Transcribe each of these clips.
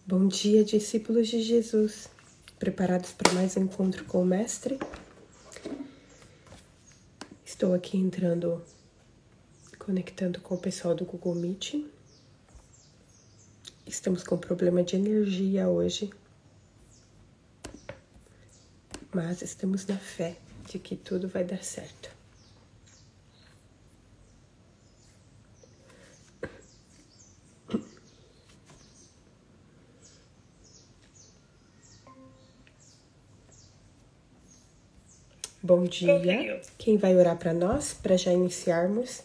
Bom dia, discípulos de Jesus, preparados para mais um encontro com o Mestre? Estou aqui conectando com o pessoal do Google Meet. Estamos com problema de energia hoje, mas estamos na fé de que tudo vai dar certo. Bom dia. Quem vai orar para nós, para já iniciarmos?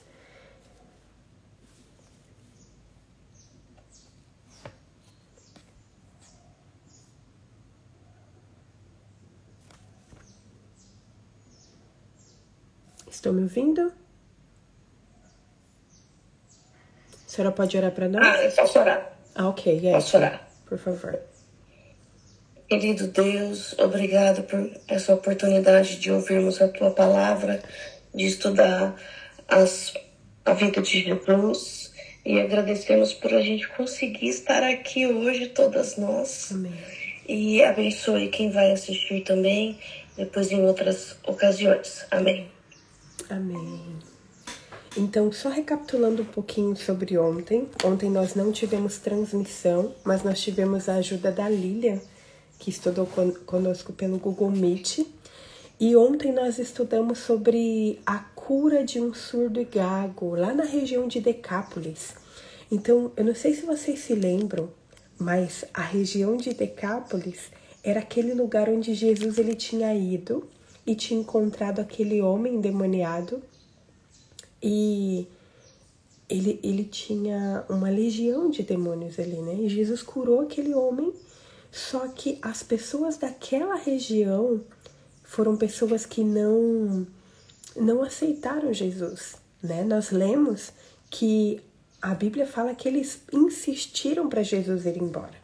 Estão me ouvindo? A senhora pode orar para nós? Eu posso orar. Ok. Posso orar. Por favor. Querido Deus, obrigado por essa oportunidade de ouvirmos a Tua palavra, de estudar a vida de Jesus. E agradecemos por a gente conseguir estar aqui hoje, todas nós. Amém. E abençoe quem vai assistir também, depois em outras ocasiões. Amém. Amém. Então, só recapitulando um pouquinho sobre ontem. Ontem nós não tivemos transmissão, mas nós tivemos a ajuda da Lilian, que estudou conosco pelo Google Meet. E ontem nós estudamos sobre a cura de um surdo e gago, lá na região de Decápolis. Então, eu não sei se vocês se lembram, mas a região de Decápolis era aquele lugar onde Jesus ele tinha ido e tinha encontrado aquele homem endemoniado. E ele tinha uma legião de demônios ali, né? E Jesus curou aquele homem, só que as pessoas daquela região foram pessoas que não aceitaram Jesus, né? Nós lemos que a Bíblia fala que eles insistiram para Jesus ir embora.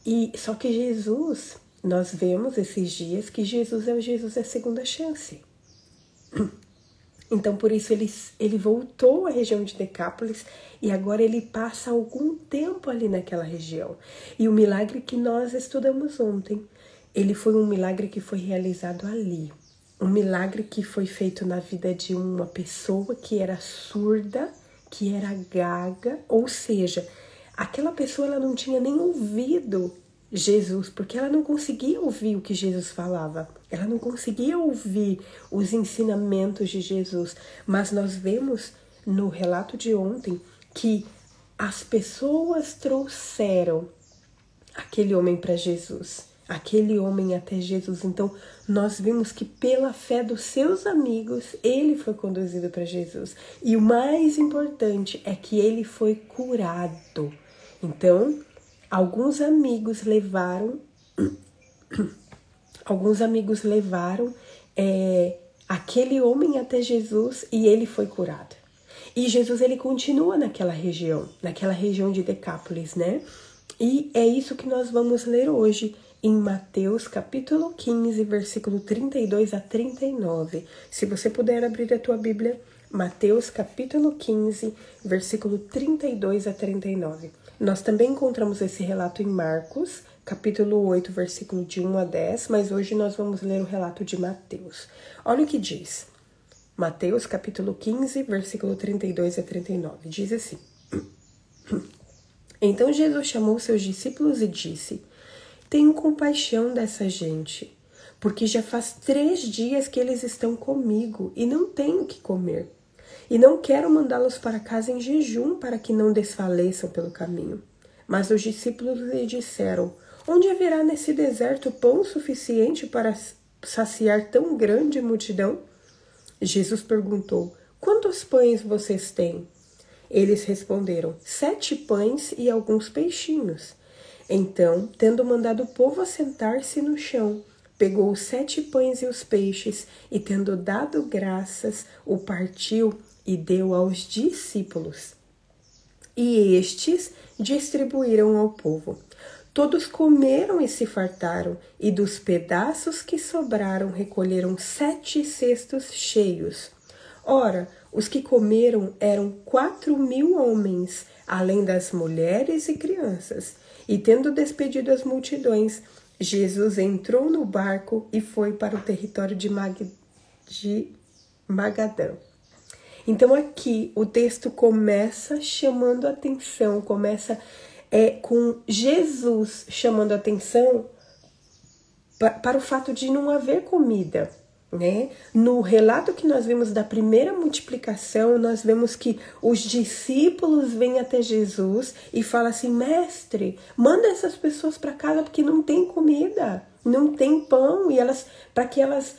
E só que Jesus, nós vemos esses dias que Jesus é o Jesus da segunda chance. Então, por isso, ele voltou à região de Decápolis e agora ele passa algum tempo ali naquela região. E o milagre que nós estudamos ontem, ele foi um milagre que foi realizado ali. Um milagre que foi feito na vida de uma pessoa que era surda, que era gaga, ou seja, aquela pessoa ela não tinha nem ouvido Jesus, porque ela não conseguia ouvir o que Jesus falava, ela não conseguia ouvir os ensinamentos de Jesus, mas nós vemos no relato de ontem que as pessoas trouxeram aquele homem para Jesus, aquele homem até Jesus. Então nós vimos que pela fé dos seus amigos ele foi conduzido para Jesus, e o mais importante é que ele foi curado. Então alguns amigos levaram aquele homem até Jesus e ele foi curado. E Jesus ele continua naquela região de Decápolis, né? E é isso que nós vamos ler hoje em Mateus capítulo 15, versículo 32 a 39. Se você puder abrir a tua Bíblia, Mateus capítulo 15, versículo 32 a 39. Nós também encontramos esse relato em Marcos, capítulo 8, versículo de 1 a 10, mas hoje nós vamos ler o relato de Mateus. Olha o que diz. Mateus, capítulo 15, versículo 32 a 39. Diz assim. Então Jesus chamou seus discípulos e disse: Tenho compaixão dessa gente, porque já faz 3 dias que eles estão comigo e não têm o que comer. E não quero mandá-los para casa em jejum para que não desfaleçam pelo caminho. Mas os discípulos lhe disseram: Onde haverá nesse deserto pão suficiente para saciar tão grande multidão? Jesus perguntou: Quantos pães vocês têm? Eles responderam: 7 pães e alguns peixinhos. Então, tendo mandado o povo assentar-se no chão, pegou os 7 pães e os peixes, e tendo dado graças, o partiu e deu aos discípulos. E estes distribuíram ao povo. Todos comeram e se fartaram, e dos pedaços que sobraram recolheram 7 cestos cheios. Ora, os que comeram eram 4.000 homens, além das mulheres e crianças. E tendo despedido as multidões, Jesus entrou no barco e foi para o território de Magadã. Então aqui o texto começa chamando a atenção, começa com Jesus chamando a atenção para o fato de não haver comida, né? No relato que nós vimos da primeira multiplicação, nós vemos que os discípulos vêm até Jesus e falam assim: mestre, manda essas pessoas para casa porque não tem comida, não tem pão, e para que elas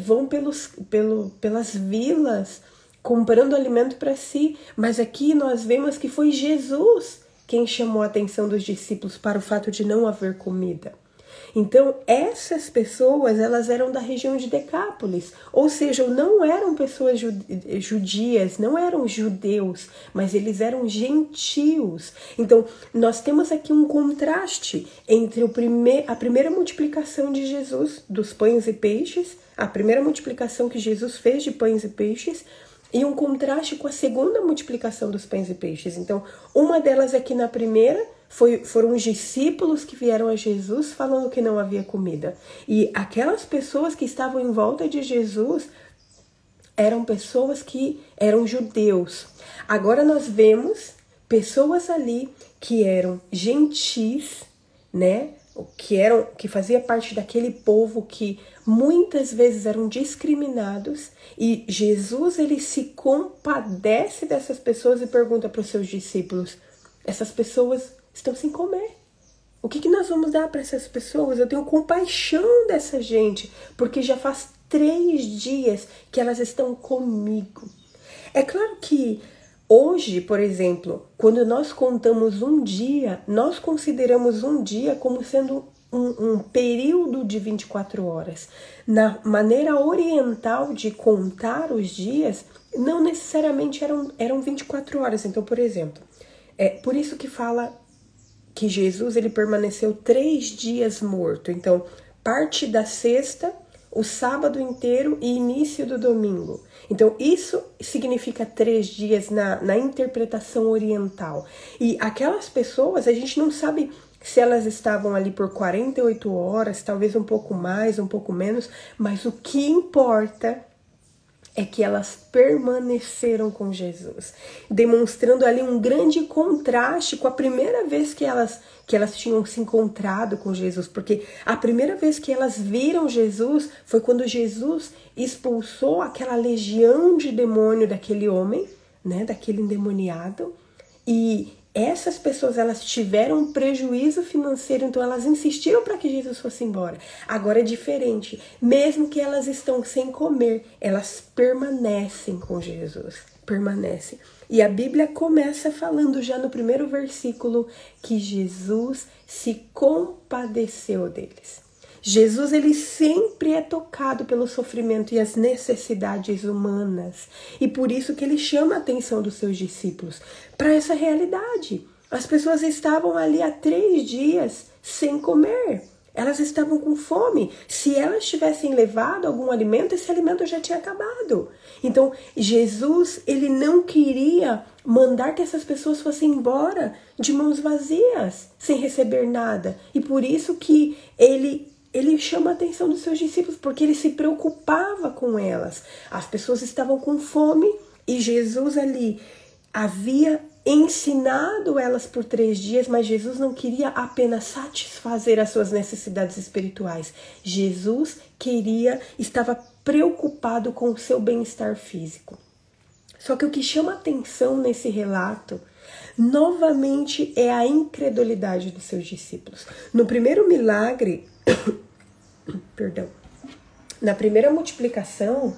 vão pelas vilas comprando alimento para si. Mas aqui nós vemos que foi Jesus quem chamou a atenção dos discípulos para o fato de não haver comida. Então, essas pessoas, elas eram da região de Decápolis, ou seja, não eram pessoas judias, não eram judeus, mas eles eram gentios. Então, nós temos aqui um contraste entre a primeira multiplicação de Jesus, dos pães e peixes, a primeira multiplicação que Jesus fez de pães e peixes, e um contraste com a segunda multiplicação dos pães e peixes. Então, uma delas é que na primeira foram os discípulos que vieram a Jesus falando que não havia comida. E aquelas pessoas que estavam em volta de Jesus eram pessoas que eram judeus. Agora nós vemos pessoas ali que eram gentis, né? Que fazia parte daquele povo que muitas vezes eram discriminados, e Jesus ele se compadece dessas pessoas e pergunta para os seus discípulos: essas pessoas estão sem comer, o que nós vamos dar para essas pessoas? Eu tenho compaixão dessa gente, porque já faz 3 dias que elas estão comigo. É claro que hoje, por exemplo, quando nós contamos um dia, nós consideramos um dia como sendo um período de 24 horas. Na maneira oriental de contar os dias, não necessariamente eram 24 horas. Então, por exemplo, por isso que fala que Jesus ele permaneceu 3 dias morto. Então, parte da sexta, o sábado inteiro e início do domingo. Então, isso significa 3 dias na interpretação oriental. E aquelas pessoas, a gente não sabe se elas estavam ali por 48 horas, talvez um pouco mais, um pouco menos, mas o que importa é que elas permaneceram com Jesus, demonstrando ali um grande contraste com a primeira vez que elas tinham se encontrado com Jesus, porque a primeira vez que elas viram Jesus foi quando Jesus expulsou aquela legião de demônio daquele homem, né, daquele endemoniado, e essas pessoas, elas tiveram um prejuízo financeiro, então elas insistiram para que Jesus fosse embora. Agora é diferente. Mesmo que elas estão sem comer, elas permanecem com Jesus. Permanecem. E a Bíblia começa falando já no primeiro versículo que Jesus se compadeceu deles. Jesus, ele sempre é tocado pelo sofrimento e as necessidades humanas. E por isso que ele chama a atenção dos seus discípulos para essa realidade. As pessoas estavam ali há 3 dias sem comer. Elas estavam com fome. Se elas tivessem levado algum alimento, esse alimento já tinha acabado. Então, Jesus, ele não queria mandar que essas pessoas fossem embora de mãos vazias, sem receber nada. E por isso que ele chama a atenção dos seus discípulos, porque ele se preocupava com elas. As pessoas estavam com fome e Jesus ali havia ensinado elas por 3 dias, mas Jesus não queria apenas satisfazer as suas necessidades espirituais. Jesus estava preocupado com o seu bem-estar físico. Só que o que chama atenção nesse relato, novamente, é a incredulidade dos seus discípulos. No primeiro milagre, perdão, na primeira multiplicação,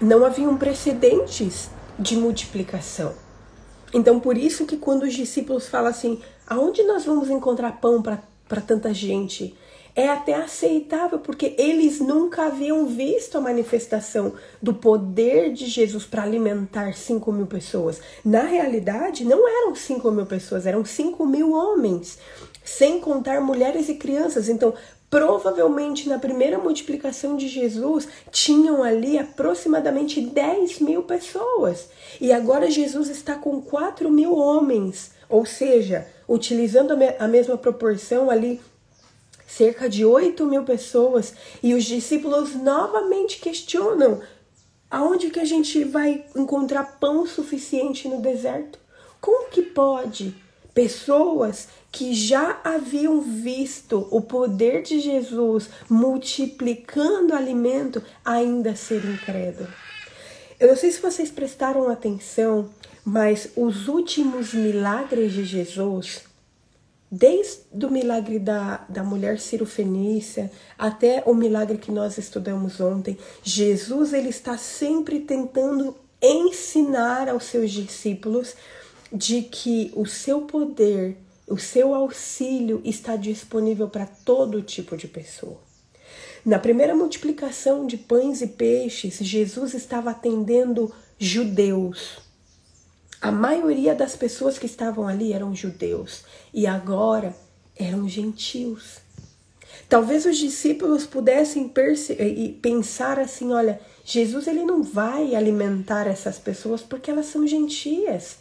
não haviam precedentes de multiplicação. Então, por isso que quando os discípulos falam assim, aonde nós vamos encontrar pão para tanta gente? É até aceitável, porque eles nunca haviam visto a manifestação do poder de Jesus para alimentar 5.000 pessoas. Na realidade, não eram 5.000 pessoas, eram 5.000 homens, sem contar mulheres e crianças. Então, Provavelmente na primeira multiplicação de Jesus tinham ali aproximadamente 10.000 pessoas. E agora Jesus está com 4.000 homens. Ou seja, utilizando a mesma proporção ali, cerca de 8.000 pessoas. E os discípulos novamente questionam: aonde que a gente vai encontrar pão suficiente no deserto? Como que pode pessoas que já haviam visto o poder de Jesus multiplicando alimento ainda serem incrédulos? Eu não sei se vocês prestaram atenção, mas os últimos milagres de Jesus, desde o milagre da mulher cirofenícia até o milagre que nós estudamos ontem, Jesus ele está sempre tentando ensinar aos seus discípulos de que o seu poder, o seu auxílio está disponível para todo tipo de pessoa. Na primeira multiplicação de pães e peixes, Jesus estava atendendo judeus. A maioria das pessoas que estavam ali eram judeus e agora eram gentios. Talvez os discípulos pudessem pensar assim: olha, Jesus ele não vai alimentar essas pessoas porque elas são gentias.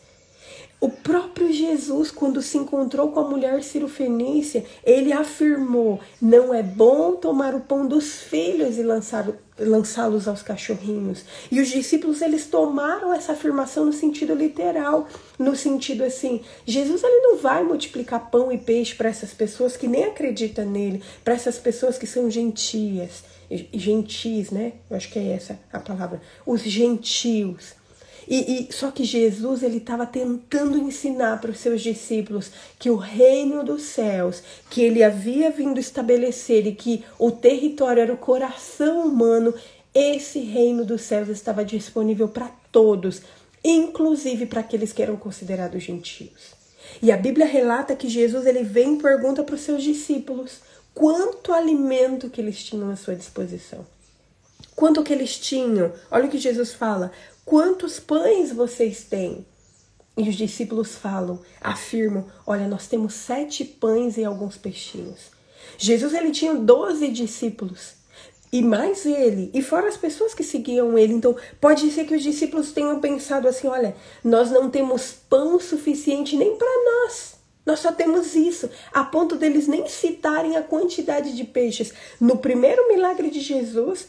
O próprio Jesus, quando se encontrou com a mulher cirofenícia, ele afirmou: não é bom tomar o pão dos filhos e lançá-los aos cachorrinhos. E os discípulos, eles tomaram essa afirmação no sentido literal, no sentido assim: Jesus ele não vai multiplicar pão e peixe para essas pessoas que nem acreditam nele, para essas pessoas que são gentis, né? Eu acho que é essa a palavra, os gentios. Só que Jesus ele estava tentando ensinar para os seus discípulos que o reino dos céus, que ele havia vindo estabelecer e que o território era o coração humano, esse reino dos céus estava disponível para todos, inclusive para aqueles que eram considerados gentios. E a Bíblia relata que Jesus ele vem e pergunta para os seus discípulos quanto alimento que eles tinham à sua disposição. Quanto que eles tinham? Olha o que Jesus fala: quantos pães vocês têm? E os discípulos afirmam: olha, nós temos 7 pães e alguns peixinhos. Jesus ele tinha 12 discípulos. E mais ele, e fora as pessoas que seguiam ele. Então pode ser que os discípulos tenham pensado assim: olha, nós não temos pão suficiente nem para nós. Nós só temos isso, a ponto deles nem citarem a quantidade de peixes. No primeiro milagre de Jesus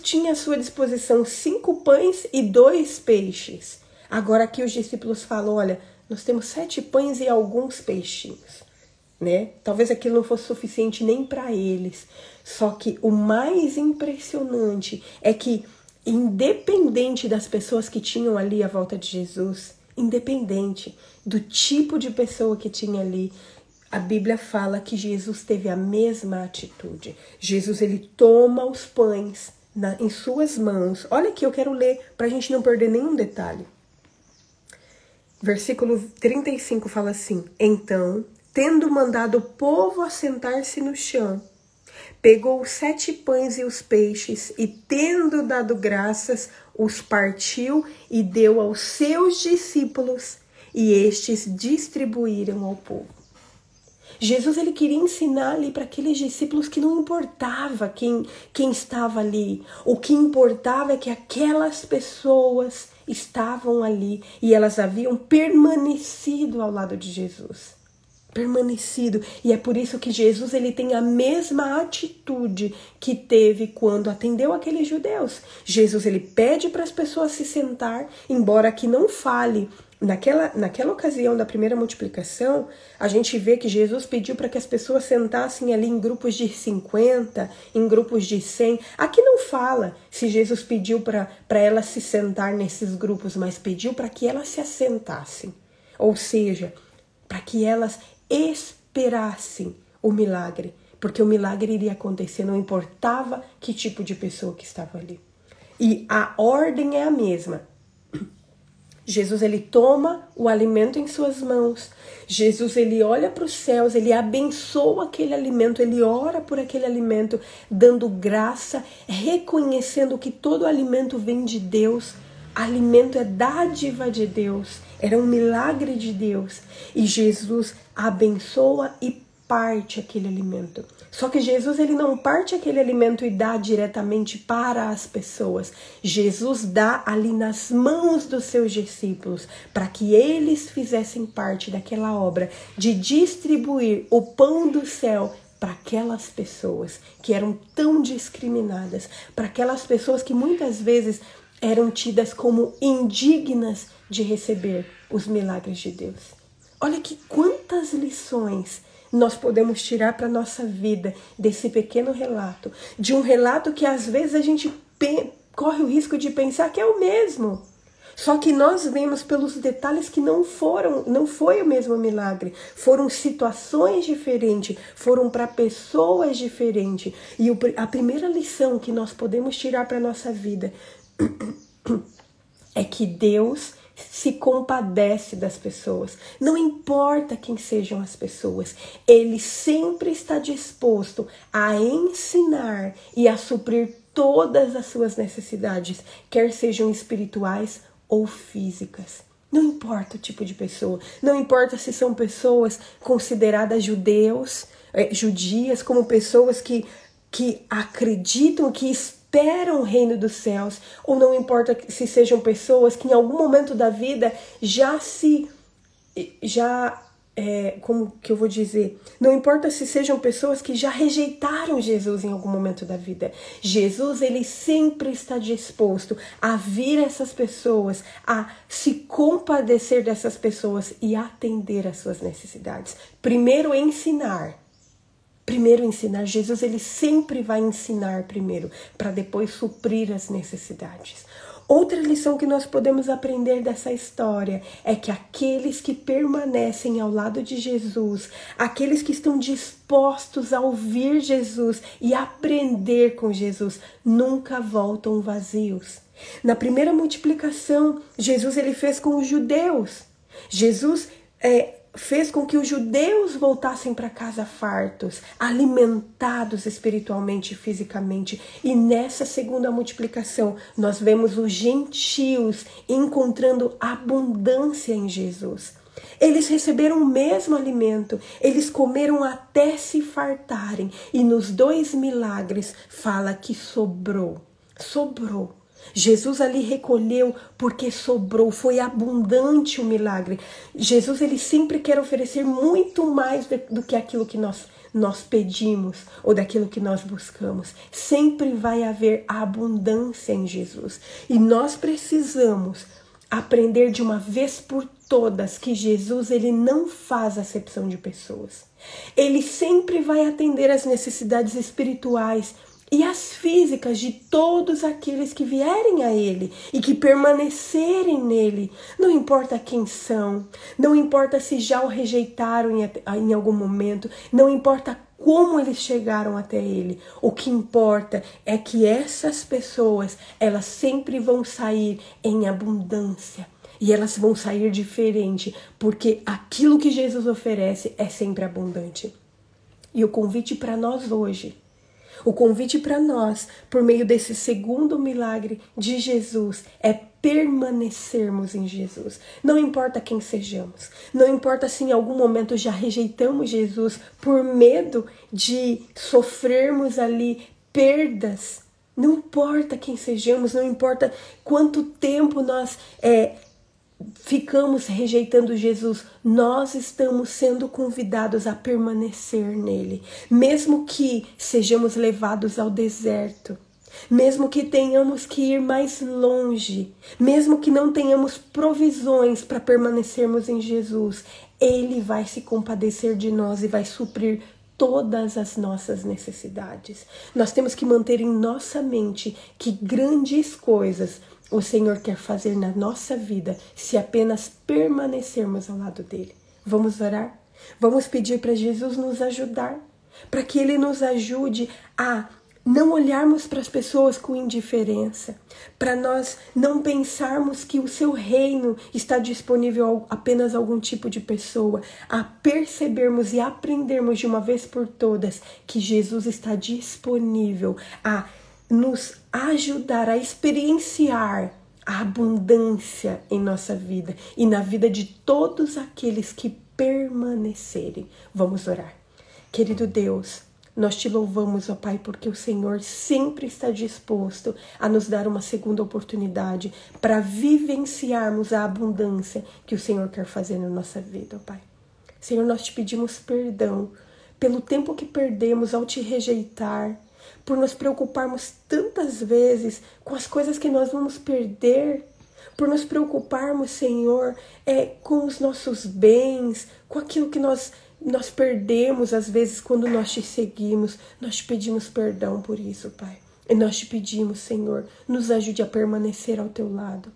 tinha à sua disposição 5 pães e 2 peixes. Agora aqui os discípulos falam: olha, nós temos 7 pães e alguns peixinhos, né? Talvez aquilo não fosse suficiente nem para eles. Só que o mais impressionante é que, independente das pessoas que tinham ali à volta de Jesus, independente do tipo de pessoa que tinha ali, a Bíblia fala que Jesus teve a mesma atitude. Jesus ele toma os pães em suas mãos. Olha aqui, eu quero ler para a gente não perder nenhum detalhe. Versículo 35 fala assim: então, tendo mandado o povo assentar-se no chão, pegou os 7 pães e os peixes e, tendo dado graças, os partiu e deu aos seus discípulos, e estes distribuíram ao povo. Jesus ele queria ensinar ali para aqueles discípulos que não importava quem estava ali. O que importava é que aquelas pessoas estavam ali e elas haviam permanecido ao lado de Jesus. Permanecido. E é por isso que Jesus ele tem a mesma atitude que teve quando atendeu aqueles judeus. Jesus ele pede para as pessoas se sentar, embora que não fale. Naquela ocasião da primeira multiplicação, a gente vê que Jesus pediu para que as pessoas sentassem ali em grupos de 50, em grupos de 100. Aqui não fala se Jesus pediu para elas se sentar nesses grupos, mas pediu para que elas se assentassem. Ou seja, para que elas esperassem o milagre, porque o milagre iria acontecer, não importava que tipo de pessoa que estava ali. E a ordem é a mesma. Jesus ele toma o alimento em suas mãos. Jesus ele olha para os céus, ele abençoa aquele alimento, ele ora por aquele alimento, dando graça, reconhecendo que todo alimento vem de Deus. Alimento é dádiva de Deus, era um milagre de Deus. E Jesus abençoa e parte aquele alimento. Só que Jesus, ele não parte aquele alimento e dá diretamente para as pessoas. Jesus dá ali nas mãos dos seus discípulos, para que eles fizessem parte daquela obra de distribuir o pão do céu para aquelas pessoas que eram tão discriminadas, para aquelas pessoas que muitas vezes eram tidas como indignas de receber os milagres de Deus. Olha que quantas lições nós podemos tirar para a nossa vida desse pequeno relato. De um relato que às vezes a gente corre o risco de pensar que é o mesmo. Só que nós vemos pelos detalhes que não foi o mesmo milagre. Foram situações diferentes, foram para pessoas diferentes. E a primeira lição que nós podemos tirar para a nossa vida é que Deus se compadece das pessoas. Não importa quem sejam as pessoas, Ele sempre está disposto a ensinar e a suprir todas as suas necessidades, quer sejam espirituais ou físicas. Não importa o tipo de pessoa, não importa se são pessoas consideradas judias, como pessoas que acreditam, que esperam o reino dos céus, ou não importa se sejam pessoas que em algum momento da vida como que eu vou dizer? Não importa se sejam pessoas que já rejeitaram Jesus em algum momento da vida. Jesus, ele sempre está disposto a vir a essas pessoas, a se compadecer dessas pessoas e atender às suas necessidades. Primeiro ensinar, Jesus ele sempre vai ensinar primeiro, para depois suprir as necessidades. Outra lição que nós podemos aprender dessa história é que aqueles que permanecem ao lado de Jesus, aqueles que estão dispostos a ouvir Jesus e aprender com Jesus, nunca voltam vazios. Na primeira multiplicação, Jesus ele fez com os judeus. Jesus fez com que os judeus voltassem para casa fartos, alimentados espiritualmente e fisicamente. E nessa segunda multiplicação, nós vemos os gentios encontrando abundância em Jesus. Eles receberam o mesmo alimento, eles comeram até se fartarem. E nos 2 milagres fala que sobrou. Jesus ali recolheu porque sobrou, foi abundante o milagre. Jesus ele sempre quer oferecer muito mais do que aquilo que nós pedimos ou daquilo que nós buscamos. Sempre vai haver abundância em Jesus. E nós precisamos aprender de uma vez por todas que Jesus ele não faz acepção de pessoas. Ele sempre vai atender às necessidades espirituais e as físicas de todos aqueles que vierem a Ele e que permanecerem nele. Não importa quem são, não importa se já o rejeitaram em algum momento, não importa como eles chegaram até Ele. O que importa é que essas pessoas, elas sempre vão sair em abundância. E elas vão sair diferente, porque aquilo que Jesus oferece é sempre abundante. E o convite para nós hoje, o convite para nós, por meio desse segundo milagre de Jesus, é permanecermos em Jesus. Não importa quem sejamos, não importa se em algum momento já rejeitamos Jesus por medo de sofrermos ali perdas. Não importa quem sejamos, não importa quanto tempo nós ficamos rejeitando Jesus, nós estamos sendo convidados a permanecer nele. Mesmo que sejamos levados ao deserto, mesmo que tenhamos que ir mais longe, mesmo que não tenhamos provisões para permanecermos em Jesus, Ele vai se compadecer de nós e vai suprir todas as nossas necessidades. Nós temos que manter em nossa mente que grandes coisas o Senhor quer fazer na nossa vida se apenas permanecermos ao lado dele. Vamos orar? Vamos pedir para Jesus nos ajudar, para que ele nos ajude a não olharmos para as pessoas com indiferença, para nós não pensarmos que o seu reino está disponível a apenas algum tipo de pessoa, a percebermos e aprendermos de uma vez por todas que Jesus está disponível a nos ajudar a experienciar a abundância em nossa vida e na vida de todos aqueles que permanecerem. Vamos orar. Querido Deus, nós te louvamos, ó Pai, porque o Senhor sempre está disposto a nos dar uma segunda oportunidade para vivenciarmos a abundância que o Senhor quer fazer na nossa vida, ó Pai. Senhor, nós te pedimos perdão pelo tempo que perdemos ao te rejeitar, por nos preocuparmos tantas vezes com as coisas que nós vamos perder, por nos preocuparmos, Senhor, com os nossos bens, com aquilo que nós perdemos às vezes quando nós te seguimos. Nós te pedimos perdão por isso, Pai. E nós te pedimos, Senhor, nos ajude a permanecer ao teu lado.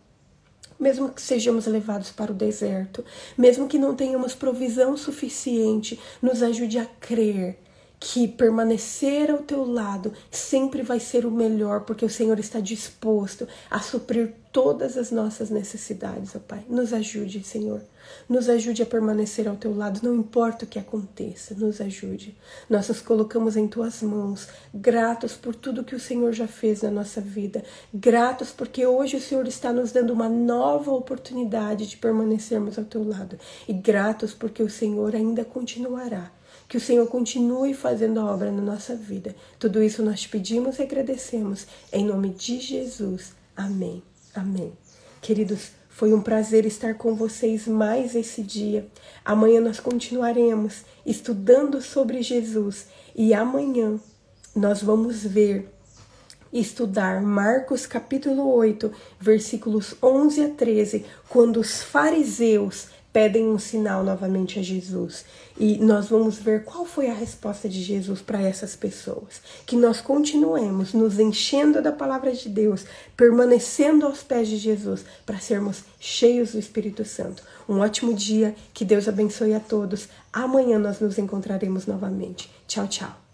Mesmo que sejamos levados para o deserto, mesmo que não tenhamos provisão suficiente, nos ajude a crer que permanecer ao teu lado sempre vai ser o melhor, porque o Senhor está disposto a suprir todas as nossas necessidades, ó Pai. Nos ajude, Senhor. Nos ajude a permanecer ao teu lado, não importa o que aconteça, nos ajude. Nós nos colocamos em tuas mãos, gratos por tudo que o Senhor já fez na nossa vida, gratos porque hoje o Senhor está nos dando uma nova oportunidade de permanecermos ao teu lado, e gratos porque o Senhor ainda continuará. Que o Senhor continue fazendo a obra na nossa vida. Tudo isso nós te pedimos e agradecemos. Em nome de Jesus. Amém. Amém. Queridos, foi um prazer estar com vocês mais esse dia. Amanhã nós continuaremos estudando sobre Jesus. E amanhã nós vamos estudar Marcos capítulo 8, versículos 11 a 13, quando os fariseus pedem um sinal novamente a Jesus. E nós vamos ver qual foi a resposta de Jesus para essas pessoas. Que nós continuemos nos enchendo da palavra de Deus, permanecendo aos pés de Jesus, para sermos cheios do Espírito Santo. Um ótimo dia, que Deus abençoe a todos. Amanhã nós nos encontraremos novamente. Tchau, tchau.